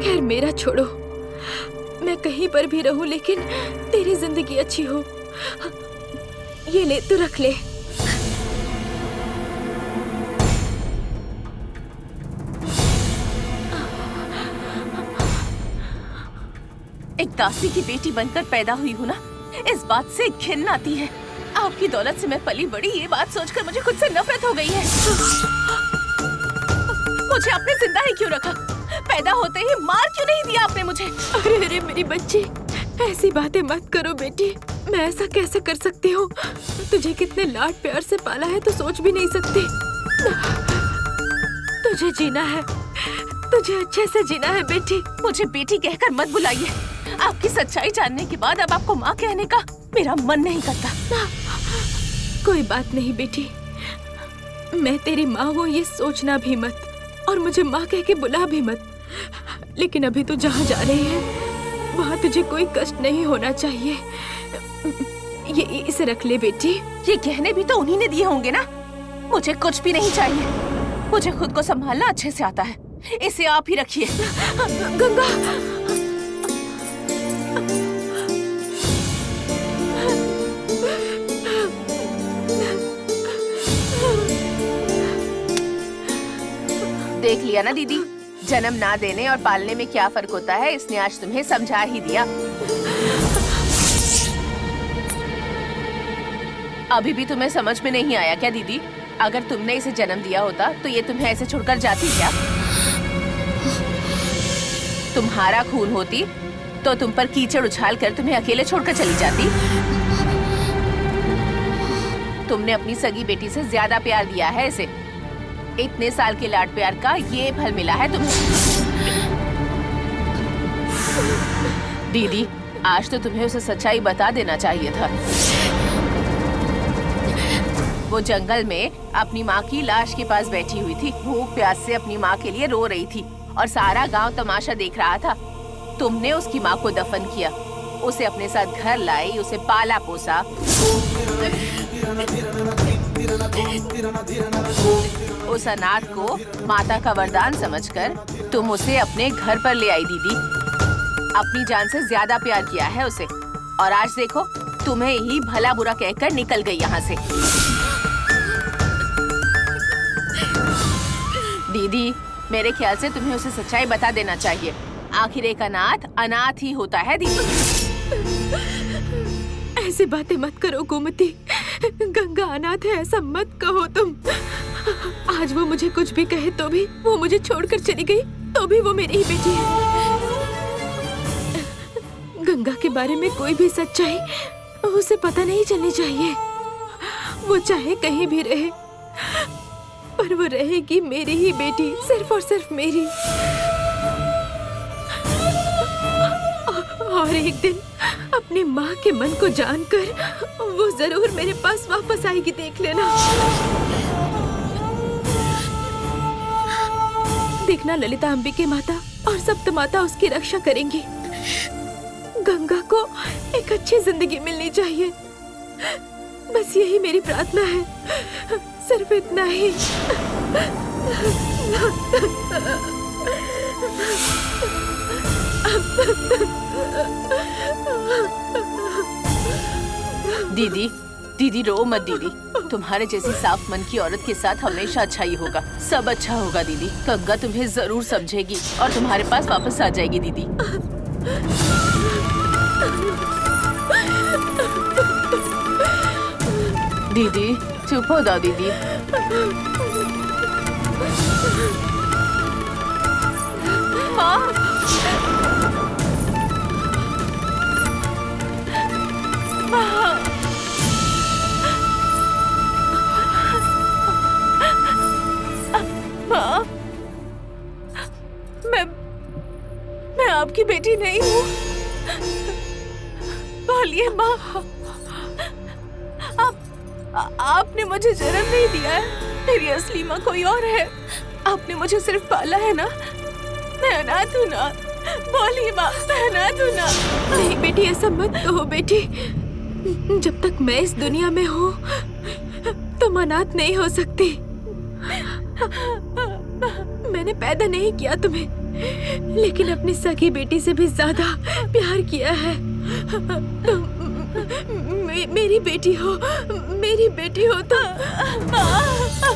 खैर मेरा छोड़ो, मैं कहीं पर भी रहूं लेकिन तेरी जिंदगी अच्छी हो। ये ले, तू रख ले। एक दासी की बेटी बनकर पैदा हुई हूँ ना, इस बात से घिन आती है। आपकी दौलत से मैं पली बड़ी, ये बात सोचकर मुझे खुद से नफरत हो गई है। मुझे आपने जिंदा ही क्यों रखा? पैदा होते ही मार क्यों नहीं दिया आपने मुझे? अरे अरे मेरी बच्ची, ऐसी बातें मत करो बेटी। मैं ऐसा कैसे कर सकती हूँ? तुझे कितने लाड प्यार से पाला है तो सोच भी नहीं सकती। तुझे जीना है, तुझे अच्छे से जीना है बेटी। मुझे बेटी कहकर मत बुलाइए। आपकी सच्चाई जानने के बाद अब आपको माँ कहने का मेरा मन नहीं करता। कोई बात नहीं बेटी, मैं तेरी माँ हूँ ये सोचना भी मत, और मुझे माँ कह के बुला भी मत। लेकिन अभी तो जहाँ जा रही है वहाँ तुझे कोई कष्ट नहीं होना चाहिए। ये इसे रख ले बेटी। ये गहने भी तो उन्हीं ने दिए होंगे ना। मुझे कुछ भी नहीं चाहिए। मुझे खुद को संभालना अच्छे से आता है। इसे आप ही रखिए। गंगा, देख लिया ना दीदी, जन्म ना देने और पालने में क्या फर्क होता है। इसने आज तुम्हें समझा ही दिया। अभी भी तुम्हें समझ में नहीं आया क्या दीदी? अगर तुमने इसे जन्म दिया होता तो ये तुम्हें ऐसे छोड़कर जाती क्या? तुम्हारा खून होती तो तुम पर कीचड़ उछाल कर तुम्हें अकेले छोड़कर चली जाती। तुमने अपनी सगी बेटी से ज्यादा प्यार दिया है इसे। इतने साल के लाड प्यार का ये फल मिला है तुम्हें। दीदी, आज तो तुम्हें उसे सच्चाई बता देना चाहिए था। वो जंगल में अपनी माँ की लाश के पास बैठी हुई थी, भूख प्यास से अपनी माँ के लिए रो रही थी और सारा गांव तमाशा देख रहा था। तुमने उसकी माँ को दफन किया, उसे अपने साथ घर लाई, उसे पाला पोसा। उस अनाथ को माता का वरदान समझकर तुम उसे अपने घर पर ले आई दीदी। अपनी जान से ज्यादा प्यार किया है उसे, और आज देखो तुम्हें ही भला बुरा कहकर निकल गई यहाँ से। दीदी, मेरे ख्याल से तुम्हें उसे सच्चाई बता देना चाहिए। आखिर एक अनाथ अनाथ ही होता है दीदी। ऐसी बातें मत करो गोमती। गंगा अनाथ है ऐसा मत कहो तुम। आज वो मुझे कुछ भी कहे तो भी, वो मुझे छोड़कर चली गई तो भी वो मेरी ही बेटी है। गंगा के बारे में कोई भी सच्चाई उसे पता नहीं चलनी चाहिए। वो चाहे कहीं भी रहे, पर वो रहेगी मेरी ही बेटी, सिर्फ और सिर्फ मेरी। और एक दिन अपनी माँ के मन को जानकर वो जरूर मेरे पास वापस आएगी, देख लेना। देखना ललिता अंबिके माता और सप्त माता उसकी रक्षा करेंगी। गंगा को एक अच्छी जिंदगी मिलनी चाहिए, बस यही मेरी प्रार्थना है, सिर्फ इतना ही। दीदी, दीदी रो मत दीदी। तुम्हारे जैसी साफ मन की औरत के साथ हमेशा अच्छा ही होगा, सब अच्छा होगा दीदी। गंगा तुम्हें जरूर समझेगी और तुम्हारे पास वापस आ जाएगी दीदी। दीदी चुप हो जाओ दीदी। माँ, माँ, मैं आपकी बेटी नहीं हूँ। बोलिए माँ, आपने मुझे जन्म नहीं दिया है। मेरी असली माँ कोई और है। आपने मुझे सिर्फ पाला है ना। मैं अनाथ हूँ ना। बोलिए माँ, मैं अनाथ हूँ ना। नहीं बेटी, ऐसा मत कहो बेटी। जब तक मैं इस दुनिया में हूँ तुम अनाथ नहीं हो सकती। मैंने पैदा नहीं किया तुम्हें, लेकिन अपनी सगी बेटी से भी ज्यादा प्यार किया है। तुम मेरी बेटी हो, मेरी बेटी हो तुम।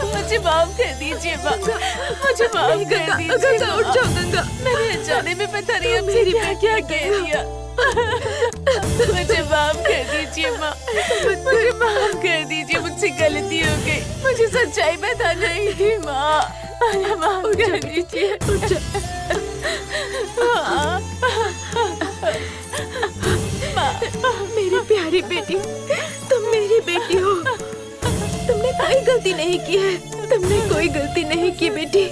मुझे माफ कर दीजिए माँ, मुझे माफ कर दीजिए। गंगा उठ जाओ गंगा। मैंने अनजाने में पता नहीं अब मेरी क्या कह दिया। मुझे माफ कर दीजिए माँ, मुझे माफ कर दीजिए, मुझसे गलती हो गई, मुझे सच्चाई बता नहीं थी माँ, मुझे माफ कर दीजिए। मेरी प्यारी बेटी, तुम मेरी बेटी हो। तुमने कोई गलती नहीं की है, तुमने कोई गलती नहीं की बेटी।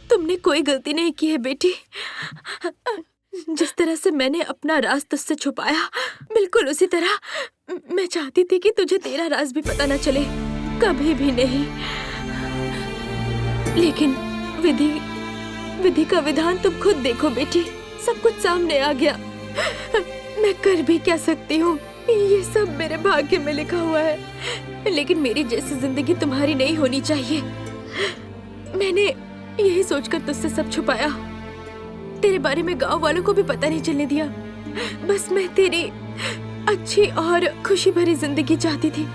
तुमने कोई गलती नहीं की है बेटी। जिस तरह से मैंने अपना राज तुझसे छुपाया, बिल्कुल उसी तरह मैं चाहती थी कि तुझे तेरा राज भी पता न चले, कभी भी नहीं। लेकिन विधि का विधान तुम खुद देखो बेटी, सब कुछ सामने आ गया। मैं कर भी क्या सकती हूँ, ये सब मेरे भाग्य में लिखा हुआ है। लेकिन मेरी जैसी जिंदगी तुम्हारी नहीं होनी चाहिए। मैंने यही सोचकर तुझसे सब छुपाया, तेरे बारे में गांव वालों को भी पता नहीं चलने दिया। बस मैं तेरी अच्छी और खुशी भरी जिंदगी चाहती थी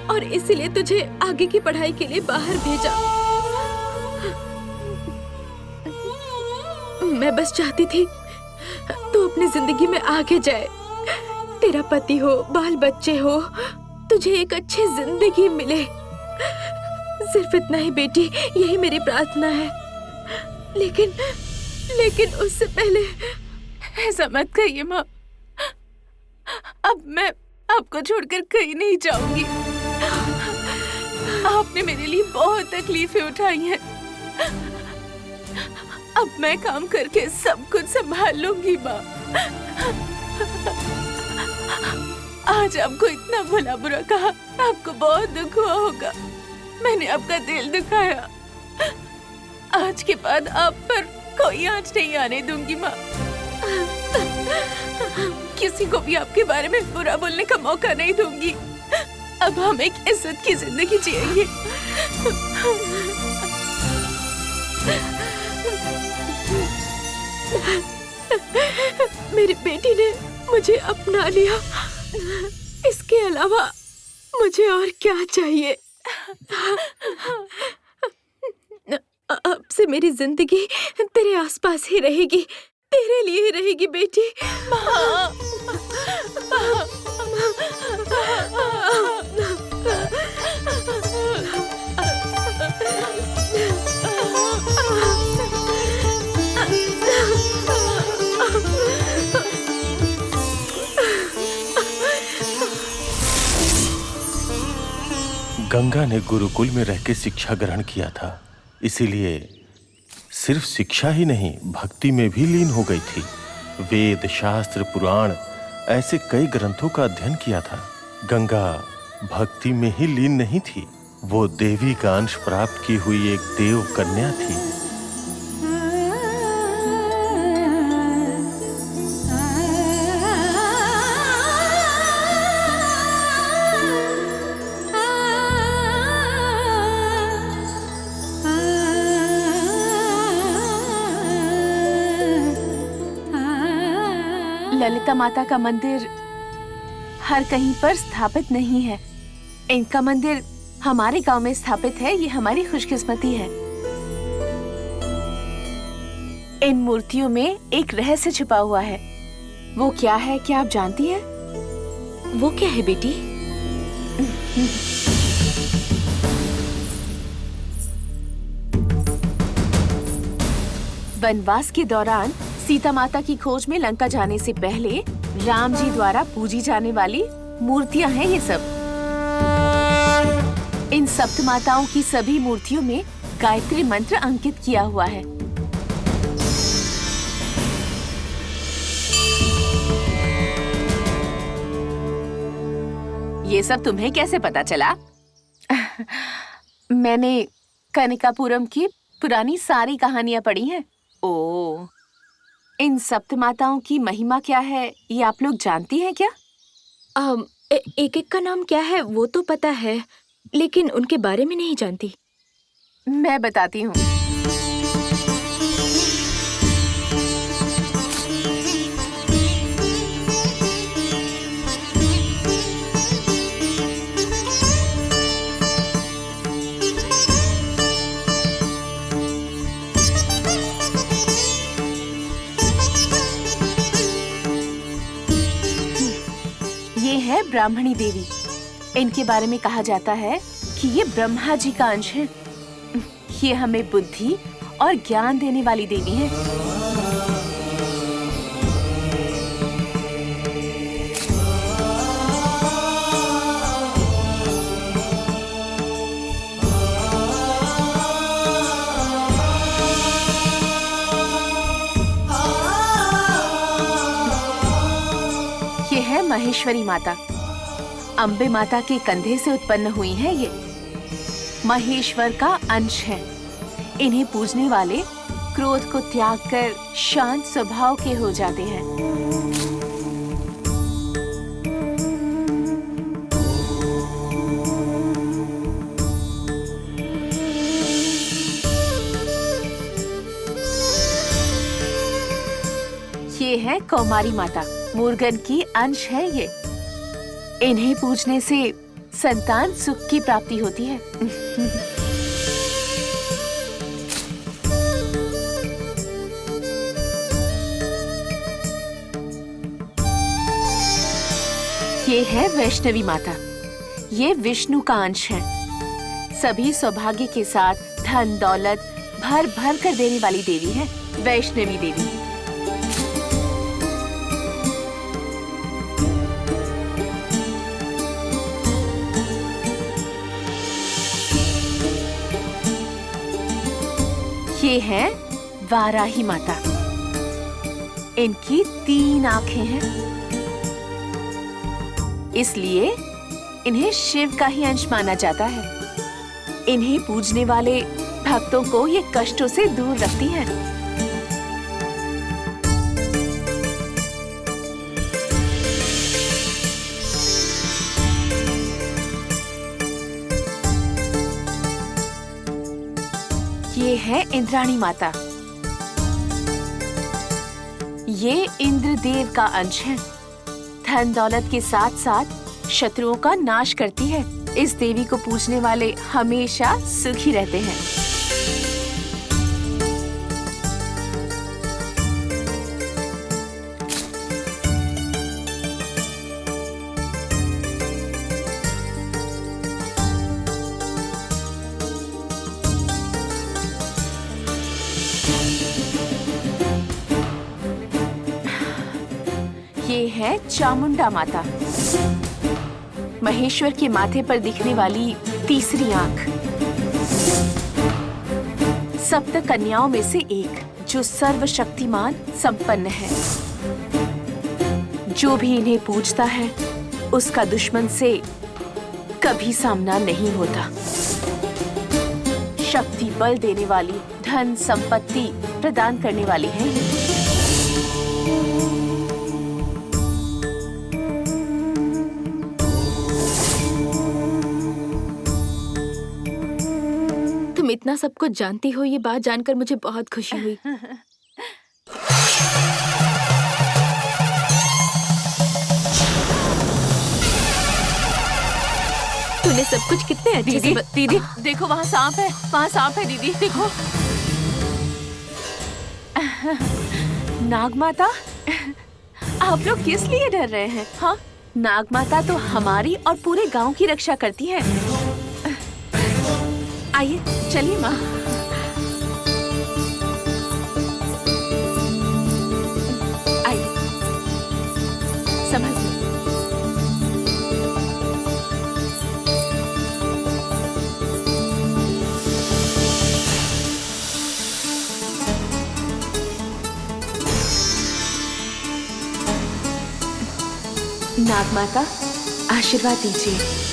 और इसीलिए तुझे आगे की पढ़ाई के लिए बाहर भेजा। मैं बस चाहती थी तू अपनी जिंदगी में आगे जाए, तेरा पति हो, बाल बच्चे हो, तुझे एक अच्छी जिंदगी मिले। सिर्फ इतना ही बेटी, यही मेरी प्रार्थना है। लेकिन उससे पहले ऐसा मत कहिए माँ, अब मैं आपको छोड़कर कहीं नहीं जाऊंगी। आपने मेरे लिए बहुत तकलीफें उठाई हैं। अब मैं काम करके सब कुछ संभाल लूंगी माँ। आज आपको इतना भला बुरा कहा, आपको बहुत दुख हुआ होगा। मैंने आपका दिल दुखाया। आज के बाद आप पर कोई आँच नहीं आने दूंगी माँ। किसी को भी आपके बारे में बुरा बोलने का मौका नहीं दूंगी। अब हम एक इज्जत की जिंदगी जिएंगे। मेरी बेटी ने मुझे अपना लिया, इसके अलावा मुझे और क्या चाहिए। अब से मेरी जिंदगी तेरे आसपास ही रहेगी, तेरे लिए ही रहेगी बेटी। गंगा ने गुरुकुल में रह के शिक्षा ग्रहण किया था, इसीलिए सिर्फ शिक्षा ही नहीं भक्ति में भी लीन हो गई थी। वेद, शास्त्र, पुराण ऐसे कई ग्रंथों का अध्ययन किया था। गंगा भक्ति में ही लीन नहीं थी, वो देवी का अंश प्राप्त की हुई एक देव कन्या थी। ललिता माता का मंदिर हर कहीं पर स्थापित नहीं है। इनका मंदिर हमारे गांव में स्थापित है, ये हमारी खुशकिस्मती है। इन मूर्तियों में एक रहस्य छिपा हुआ है। वो क्या है, क्या आप जानती हैं? वो क्या है बेटी? वनवास के दौरान सीता माता की खोज में लंका जाने से पहले राम जी द्वारा पूजी जाने वाली मूर्तियां हैं ये सब। इन सप्त माताओं की सभी मूर्तियों में गायत्री मंत्र अंकित किया हुआ है। ये सब तुम्हें कैसे पता चला? मैंने कनिकापुरम की पुरानी सारी कहानियां पढ़ी हैं। ओ, इन सप्त माताओं की महिमा क्या है ये आप लोग जानती हैं क्या? एक एक का नाम क्या है वो तो पता है, लेकिन उनके बारे में नहीं जानती। मैं बताती हूँ। ये है ब्राह्मणी देवी। इनके बारे में कहा जाता है कि ये ब्रह्मा जी का अंश है। ये हमें बुद्धि और ज्ञान देने वाली देवी है। ये है महेश्वरी माता। अम्बे माता के कंधे से उत्पन्न हुई है ये। महेश्वर का अंश है। इन्हें पूजने वाले क्रोध को त्याग कर शांत स्वभाव के हो जाते हैं। ये है कौमारी माता। मुर्गन की अंश है ये। इन्हें पूजने से संतान सुख की प्राप्ति होती है। ये है वैष्णवी माता। ये विष्णु का अंश है। सभी सौभाग्य के साथ धन दौलत भर भर कर देने वाली देवी है वैष्णवी देवी। ये है वाराही माता। इनकी 3 आंखें हैं, इसलिए इन्हें शिव का ही अंश माना जाता है। इन्हें पूजने वाले भक्तों को ये कष्टों से दूर रखती हैं। ये है इंद्राणी माता। ये इंद्रदेव का अंश है। धन दौलत के साथ साथ शत्रुओं का नाश करती है। इस देवी को पूजने वाले हमेशा सुखी रहते हैं। ये है चामुंडा माता। महेश्वर के माथे पर दिखने वाली तीसरी आंख। सप्त कन्याओं में से एक, जो सर्वशक्तिमान संपन्न है। जो भी इन्हें पूजता है उसका दुश्मन से कभी सामना नहीं होता। शक्ति बल देने वाली, धन संपत्ति प्रदान करने वाली है ये। तुम इतना सब कुछ जानती हो, ये बात जानकर मुझे बहुत खुशी हुई। तूने सब कुछ कितने अच्छे से दीदी देखो, वहाँ सांप है, वहाँ सांप है दीदी, देखो। नागमाता, आप लोग किस लिए डर रहे हैं? हाँ, नागमाता तो हमारी और पूरे गांव की रक्षा करती है। आइए चलिए माँ। आइए, संभल। नागमाता, आशीर्वाद दीजिए।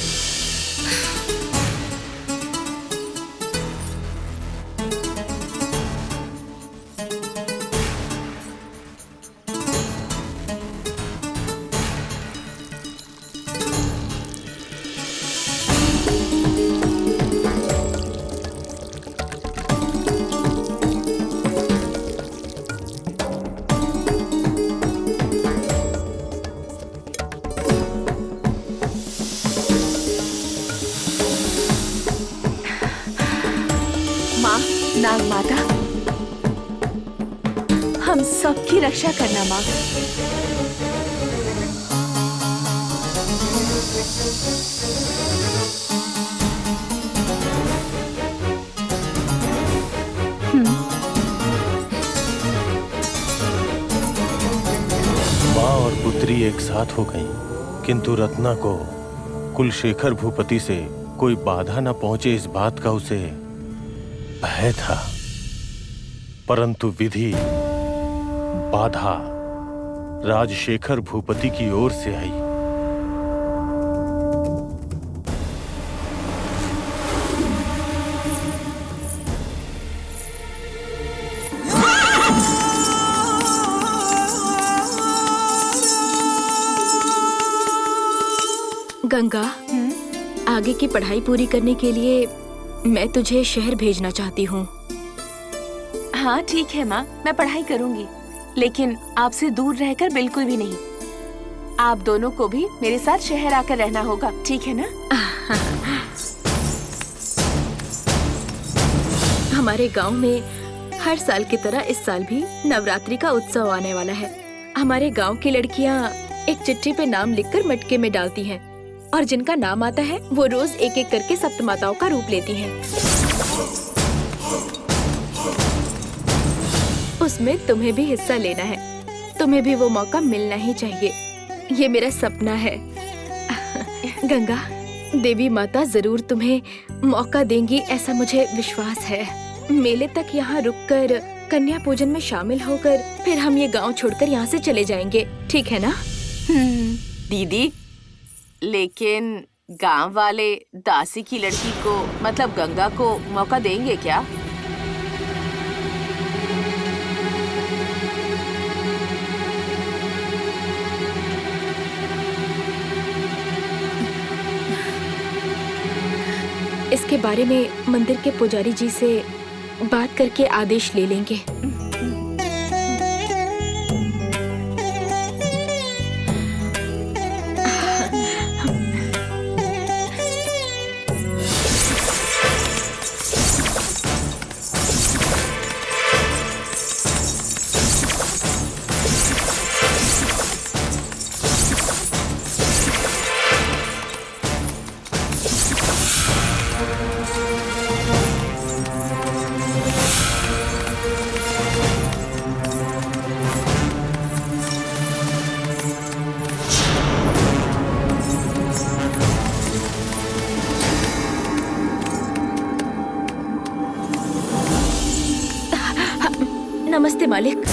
हम सबकी रक्षा करना माँ। माँ और पुत्री एक साथ हो गईं, किंतु रत्ना को कुलशेखर भूपति से कोई बाधा न पहुंचे इस बात का उसे भय था। परंतु विधि बाधा राजशेखर भूपति की ओर से आई। गंगा, आगे की पढ़ाई पूरी करने के लिए मैं तुझे शहर भेजना चाहती हूँ। हाँ ठीक है माँ, मैं पढ़ाई करूँगी, लेकिन आपसे दूर रहकर बिल्कुल भी नहीं। आप दोनों को भी मेरे साथ शहर आकर रहना होगा, ठीक है ना? हमारे गांव में हर साल की तरह इस साल भी नवरात्रि का उत्सव आने वाला है। हमारे गांव की लड़कियां एक चिट्ठी पे नाम लिखकर मटके में डालती हैं और जिनका नाम आता है वो रोज एक एक करके सप्तमाताओं का रूप लेती हैं। उसमें तुम्हें भी हिस्सा लेना है। तुम्हें भी वो मौका मिलना ही चाहिए। ये मेरा सपना है। गंगा, देवी माता जरूर तुम्हें मौका देंगी, ऐसा मुझे विश्वास है। मेले तक यहाँ रुककर कन्या पूजन में शामिल होकर फिर हम ये गांव छोड़कर यहाँ से चले जाएंगे, ठीक है ना? दीदी, लेकिन गांव वाले दासी की लड़की को मतलब गंगा को मौका देंगे क्या? इसके बारे में मंदिर के पुजारी जी से बात करके आदेश ले लेंगे। नमस्ते मालिक।